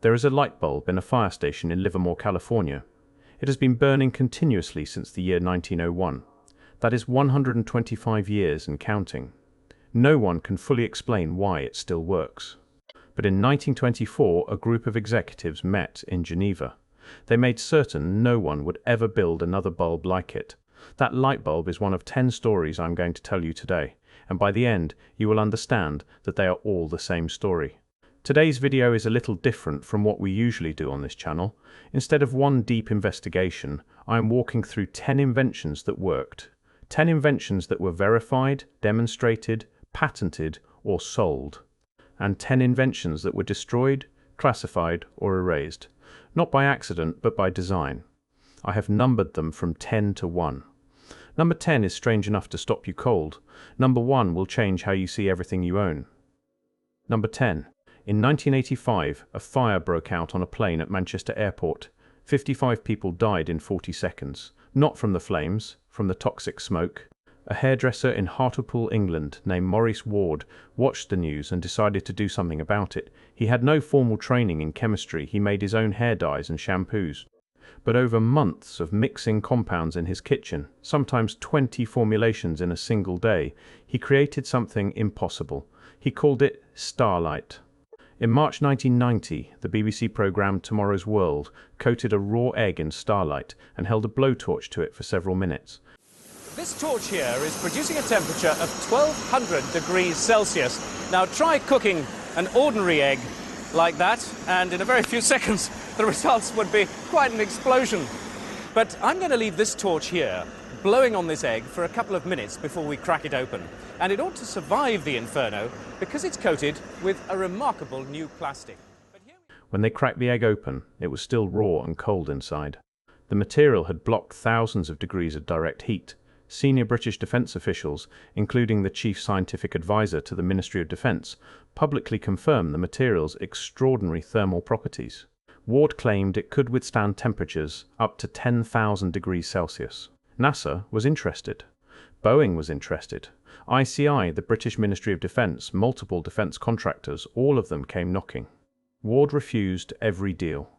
There is a light bulb in a fire station in Livermore, California. It has been burning continuously since the year 1901. That is 125 years and counting. No one can fully explain why it still works. But in 1924, a group of executives met in Geneva. They made certain no one would ever build another bulb like it. That light bulb is one of 10 stories I'm going to tell you today, and by the end, you will understand that they are all the same story. Today's video is a little different from what we usually do on this channel. Instead of one deep investigation, I am walking through 10 inventions that worked. 10 inventions that were verified, demonstrated, patented, or sold. And 10 inventions that were destroyed, classified, or erased. Not by accident, but by design. I have numbered them from 10 to 1. Number 10 is strange enough to stop you cold. Number 1 will change how you see everything you own. Number 10. In 1985, a fire broke out on a plane at Manchester Airport. 55 people died in 40 seconds. Not from the flames, from the toxic smoke. A hairdresser in Hartlepool, England, named Maurice Ward, watched the news and decided to do something about it. He had no formal training in chemistry. He made his own hair dyes and shampoos. But over months of mixing compounds in his kitchen, sometimes 20 formulations in a single day, he created something impossible. He called it Starlight. In March 1990, the BBC programme Tomorrow's World coated a raw egg in Starlight and held a blowtorch to it for several minutes. This torch here is producing a temperature of 1200 degrees Celsius. Now try cooking an ordinary egg like that, and in a very few seconds the results would be quite an explosion. But I'm going to leave this torch here, blowing on this egg for a couple of minutes before we crack it open. And it ought to survive the inferno because it's coated with a remarkable new plastic. When they cracked the egg open, it was still raw and cold inside. The material had blocked thousands of degrees of direct heat. Senior British defence officials, including the chief scientific advisor to the Ministry of Defence, publicly confirmed the material's extraordinary thermal properties. Ward claimed it could withstand temperatures up to 10,000 degrees Celsius. NASA was interested. Boeing was interested. ICI, the British Ministry of Defence, multiple defence contractors, all of them came knocking. Ward refused every deal.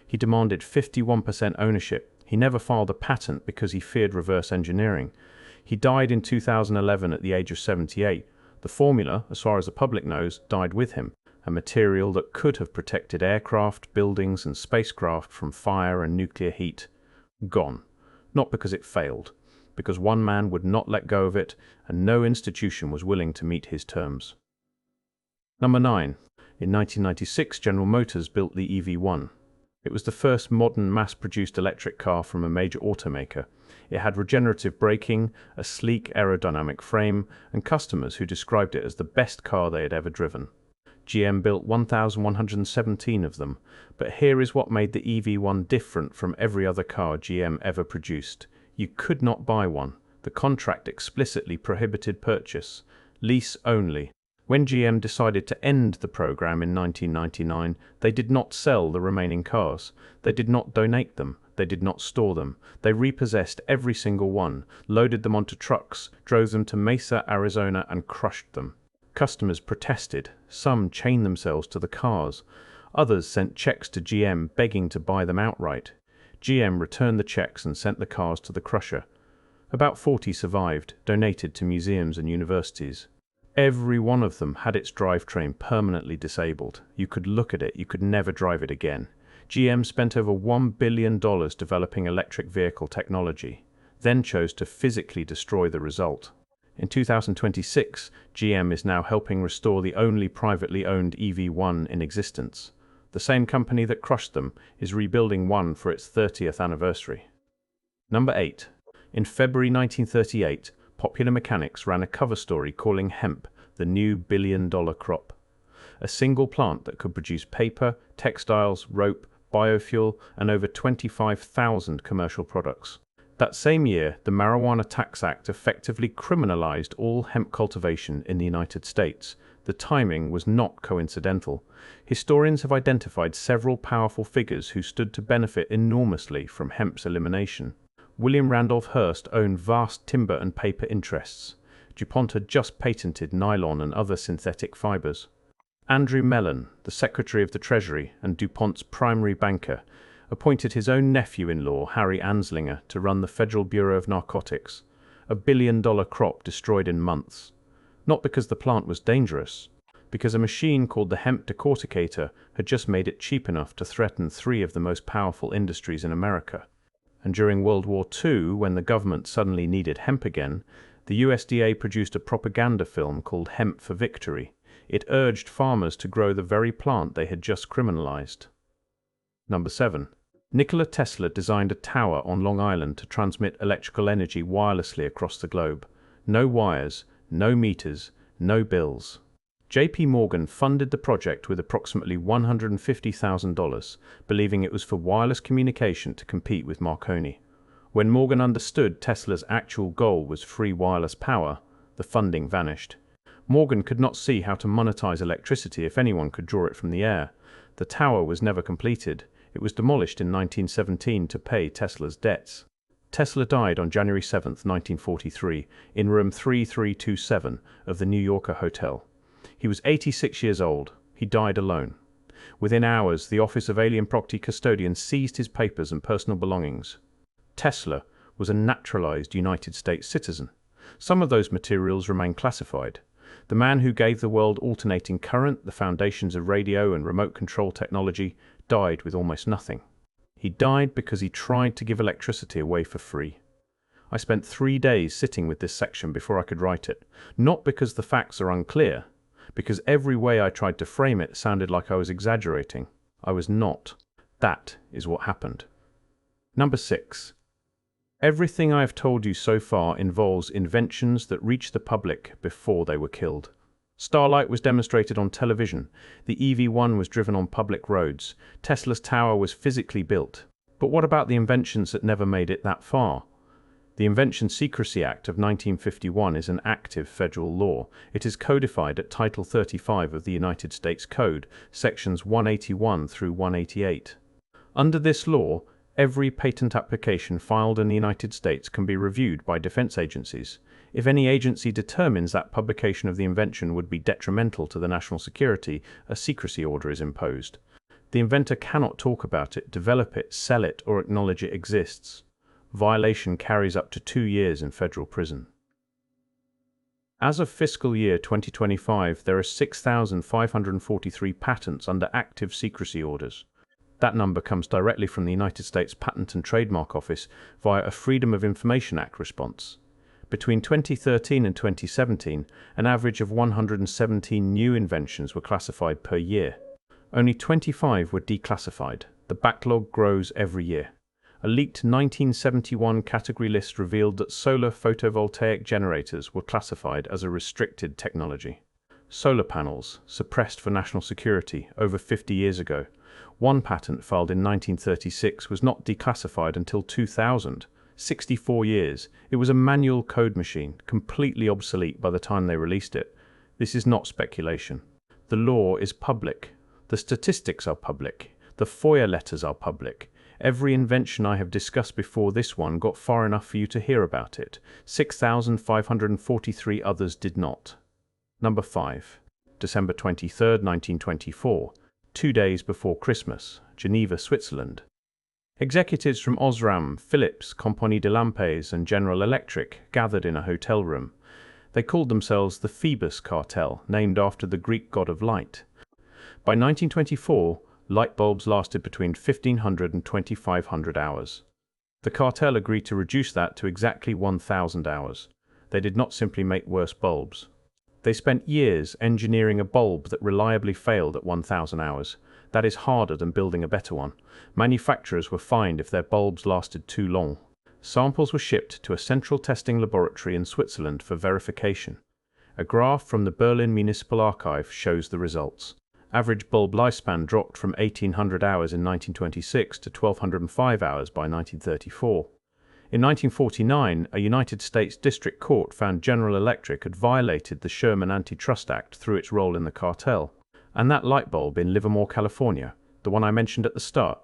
He demanded 51% ownership. He never filed a patent because he feared reverse engineering. He died in 2011 at the age of 78. The formula, as far as the public knows, died with him. A material that could have protected aircraft, buildings and spacecraft from fire and nuclear heat. Gone. Not because it failed. Because one man would not let go of it, and no institution was willing to meet his terms. Number 9. In 1996, General Motors built the EV1. It was the first modern mass-produced electric car from a major automaker. It had regenerative braking, a sleek aerodynamic frame, and customers who described it as the best car they had ever driven. GM built 1,117 of them, but here is what made the EV1 different from every other car GM ever produced. You could not buy one. The contract explicitly prohibited purchase. Lease only. When GM decided to end the program in 1999, they did not sell the remaining cars. They did not donate them. They did not store them. They repossessed every single one, loaded them onto trucks, drove them to Mesa, Arizona, and crushed them. Customers protested. Some chained themselves to the cars. Others sent checks to GM begging to buy them outright. GM returned the checks and sent the cars to the crusher. About 40 survived, donated to museums and universities. Every one of them had its drivetrain permanently disabled. You could look at it, you could never drive it again. GM spent over $1 billion developing electric vehicle technology, then chose to physically destroy the result. In 2026, GM is now helping restore the only privately owned EV1 in existence. The same company that crushed them is rebuilding one for its 30th anniversary. Number 8. In February 1938, Popular Mechanics ran a cover story calling hemp the new billion-dollar crop. A single plant that could produce paper, textiles, rope, biofuel, and over 25,000 commercial products. That same year, the Marijuana Tax Act effectively criminalized all hemp cultivation in the United States. The timing was not coincidental. Historians have identified several powerful figures who stood to benefit enormously from hemp's elimination. William Randolph Hearst owned vast timber and paper interests. DuPont had just patented nylon and other synthetic fibers. Andrew Mellon, the Secretary of the Treasury and DuPont's primary banker, appointed his own nephew-in-law, Harry Anslinger, to run the Federal Bureau of Narcotics, a billion-dollar crop destroyed in months. Not because the plant was dangerous, because a machine called the hemp decorticator had just made it cheap enough to threaten three of the most powerful industries in America. And during World War II, when the government suddenly needed hemp again, the USDA produced a propaganda film called Hemp for Victory. It urged farmers to grow the very plant they had just criminalized. Number 7. Nikola Tesla designed a tower on Long Island to transmit electrical energy wirelessly across the globe. No wires, no meters, no bills. J.P. Morgan funded the project with approximately $150,000, believing it was for wireless communication to compete with Marconi. When Morgan understood Tesla's actual goal was free wireless power, the funding vanished. Morgan could not see how to monetize electricity if anyone could draw it from the air. The tower was never completed. It was demolished in 1917 to pay Tesla's debts. Tesla died on January 7, 1943, in room 3327 of the New Yorker Hotel. He was 86 years old. He died alone. Within hours, the Office of Alien Property Custodian seized his papers and personal belongings. Tesla was a naturalized United States citizen. Some of those materials remain classified. The man who gave the world alternating current, the foundations of radio and remote control technology, died with almost nothing. He died because he tried to give electricity away for free. I spent 3 days sitting with this section before I could write it, not because the facts are unclear, because every way I tried to frame it sounded like I was exaggerating. I was not. That is what happened. Number 6. Everything I have told you so far involves inventions that reached the public before they were killed. Starlight was demonstrated on television. The EV1 was driven on public roads. Tesla's tower was physically built. But what about the inventions that never made it that far? The Invention Secrecy Act of 1951 is an active federal law. It is codified at Title 35 of the United States Code, sections 181 through 188. Under this law, every patent application filed in the United States can be reviewed by defense agencies. If any agency determines that publication of the invention would be detrimental to the national security, a secrecy order is imposed. The inventor cannot talk about it, develop it, sell it, or acknowledge it exists. Violation carries up to 2 years in federal prison. As of fiscal year 2025, there are 6,543 patents under active secrecy orders. That number comes directly from the United States Patent and Trademark Office via a Freedom of Information Act response. Between 2013 and 2017, an average of 117 new inventions were classified per year. Only 25 were declassified. The backlog grows every year. A leaked 1971 category list revealed that solar photovoltaic generators were classified as a restricted technology. Solar panels, suppressed for national security over 50 years ago. One patent filed in 1936 was not declassified until 2000. 64 years. It was a manual code machine, completely obsolete by the time they released it. This is not speculation. The law is public. The statistics are public. The FOIA letters are public. Every invention I have discussed before this one got far enough for you to hear about it. 6,543 others did not. Number 5. December 23, 1924. 2 days before Christmas. Geneva, Switzerland. Executives from Osram, Philips, Compagnie de Lampes, and General Electric gathered in a hotel room. They called themselves the Phoebus Cartel, named after the Greek god of light. By 1924, light bulbs lasted between 1,500 and 2,500 hours. The cartel agreed to reduce that to exactly 1,000 hours. They did not simply make worse bulbs. They spent years engineering a bulb that reliably failed at 1,000 hours. That is harder than building a better one. Manufacturers were fined if their bulbs lasted too long. Samples were shipped to a central testing laboratory in Switzerland for verification. A graph from the Berlin Municipal Archive shows the results. Average bulb lifespan dropped from 1,800 hours in 1926 to 1,205 hours by 1934. In 1949, a United States District Court found General Electric had violated the Sherman Antitrust Act through its role in the cartel. And that light bulb in Livermore, California, the one I mentioned at the start,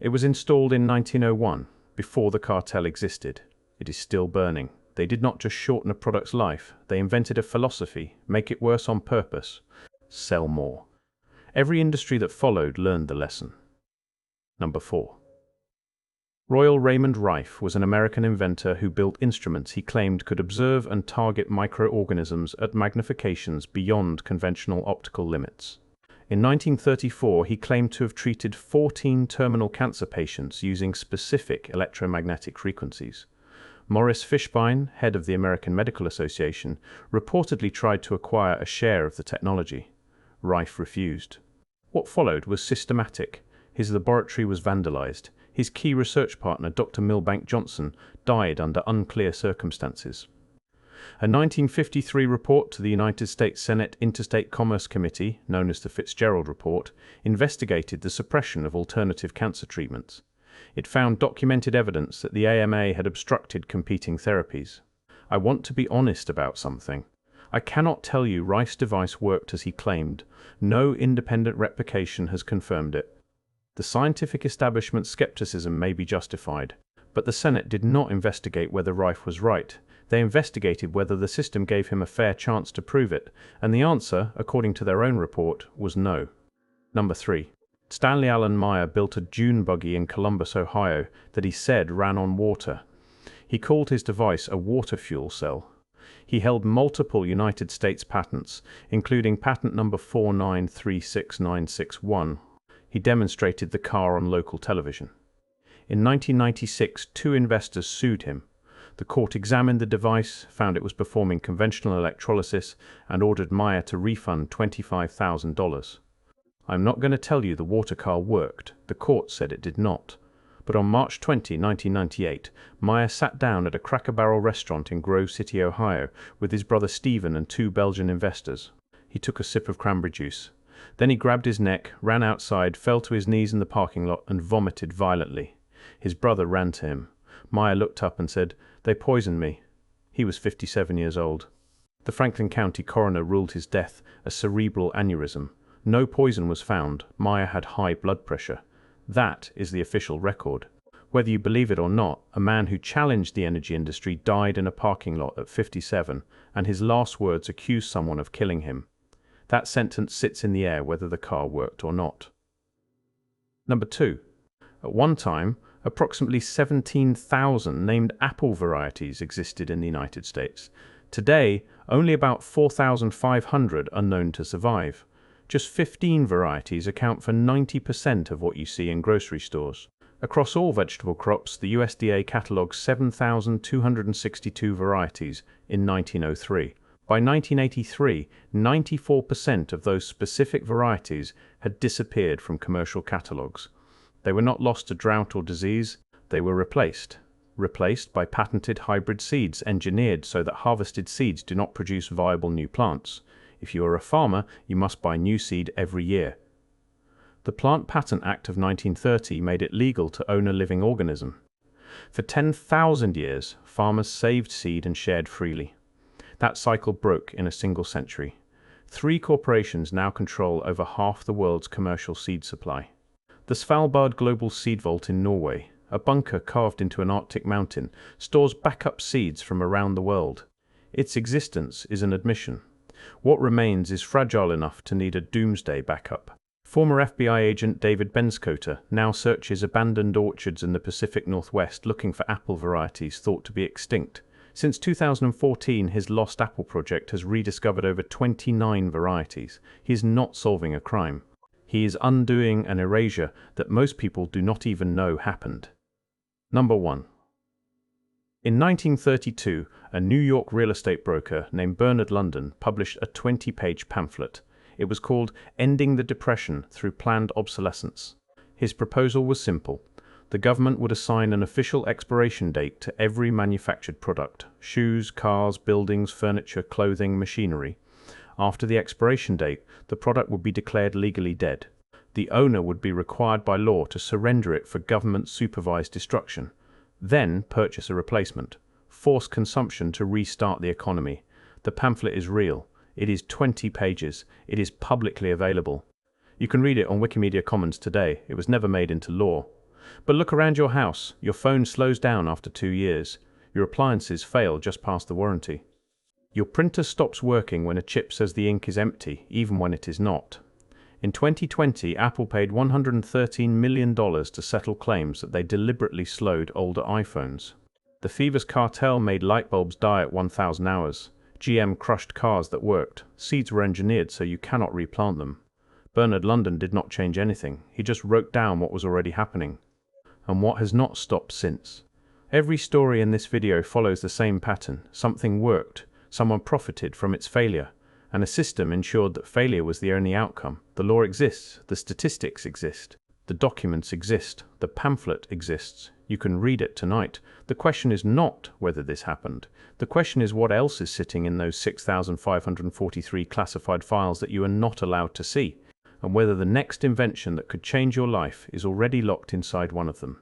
it was installed in 1901, before the cartel existed. It is still burning. They did not just shorten a product's life, they invented a philosophy, make it worse on purpose. Sell more. Every industry that followed learned the lesson. Number 4. Royal Raymond Rife was an American inventor who built instruments he claimed could observe and target microorganisms at magnifications beyond conventional optical limits. In 1934, he claimed to have treated 14 terminal cancer patients using specific electromagnetic frequencies. Morris Fishbein, head of the American Medical Association, reportedly tried to acquire a share of the technology. Rife refused. What followed was systematic. His laboratory was vandalized. His key research partner, Dr. Milbank Johnson, died under unclear circumstances. A 1953 report to the United States Senate Interstate Commerce Committee, known as the Fitzgerald Report, investigated the suppression of alternative cancer treatments. It found documented evidence that the AMA had obstructed competing therapies. I want to be honest about something. I cannot tell you Rife's device worked as he claimed. No independent replication has confirmed it. The scientific establishment's skepticism may be justified, but the Senate did not investigate whether Rife was right. They investigated whether the system gave him a fair chance to prove it, and the answer, according to their own report, was no. Number 3. Stanley Allen Meyer built a dune buggy in Columbus, Ohio, that he said ran on water. He called his device a water fuel cell. He held multiple United States patents, including patent number 4936961. He demonstrated the car on local television. In 1996, 2 investors sued him. The court examined the device, found it was performing conventional electrolysis, and ordered Meyer to refund $25,000. I'm not going to tell you the water car worked. The court said it did not. But on March 20, 1998, Meyer sat down at a Cracker Barrel restaurant in Grove City, Ohio, with his brother Stephen and 2 Belgian investors. He took a sip of cranberry juice. Then he grabbed his neck, ran outside, fell to his knees in the parking lot, and vomited violently. His brother ran to him. Meyer looked up and said, "They poisoned me." He was 57 years old. The Franklin County coroner ruled his death a cerebral aneurysm. No poison was found. Meyer had high blood pressure. That is the official record. Whether you believe it or not, a man who challenged the energy industry died in a parking lot at 57, and his last words accused someone of killing him. That sentence sits in the air whether the car worked or not. Number 2. At one time, approximately 17,000 named apple varieties existed in the United States. Today, only about 4,500 are known to survive. Just 15 varieties account for 90% of what you see in grocery stores. Across all vegetable crops, the USDA catalogues 7,262 varieties in 1903. By 1983, 94% of those specific varieties had disappeared from commercial catalogues. They were not lost to drought or disease, they were replaced. Replaced by patented hybrid seeds engineered so that harvested seeds do not produce viable new plants. If you are a farmer, you must buy new seed every year. The Plant Patent Act of 1930 made it legal to own a living organism. For 10,000 years, farmers saved seed and shared freely. That cycle broke in a single century. 3 corporations now control over half the world's commercial seed supply. The Svalbard Global Seed Vault in Norway, a bunker carved into an Arctic mountain, stores backup seeds from around the world. Its existence is an admission. What remains is fragile enough to need a doomsday backup. Former FBI agent David Benscoter now searches abandoned orchards in the Pacific Northwest looking for apple varieties thought to be extinct. Since 2014, his Lost Apple project has rediscovered over 29 varieties. He is not solving a crime. He is undoing an erasure that most people do not even know happened. Number 1. In 1932, a New York real estate broker named Bernard London published a 20-page pamphlet. It was called Ending the Depression Through Planned Obsolescence. His proposal was simple. The government would assign an official expiration date to every manufactured product: shoes, cars, buildings, furniture, clothing, machinery. After the expiration date, the product would be declared legally dead. The owner would be required by law to surrender it for government-supervised destruction. Then purchase a replacement. Force consumption to restart the economy. The pamphlet is real. It is 20 pages. It is publicly available. You can read it on Wikimedia Commons today. It was never made into law. But look around your house. Your phone slows down after 2 years. Your appliances fail just past the warranty. Your printer stops working when a chip says the ink is empty, even when it is not. In 2020, Apple paid $113 million to settle claims that they deliberately slowed older iPhones. The Phoebus cartel made light bulbs die at 1,000 hours. GM crushed cars that worked. Seeds were engineered so you cannot replant them. Bernard London did not change anything. He just wrote down what was already happening. And what has not stopped since. Every story in this video follows the same pattern. Something worked. Someone profited from its failure. And a system ensured that failure was the only outcome. The law exists. The statistics exist. The documents exist. The pamphlet exists. You can read it tonight. The question is not whether this happened. The question is what else is sitting in those 6,543 classified files that you are not allowed to see, and whether the next invention that could change your life is already locked inside one of them.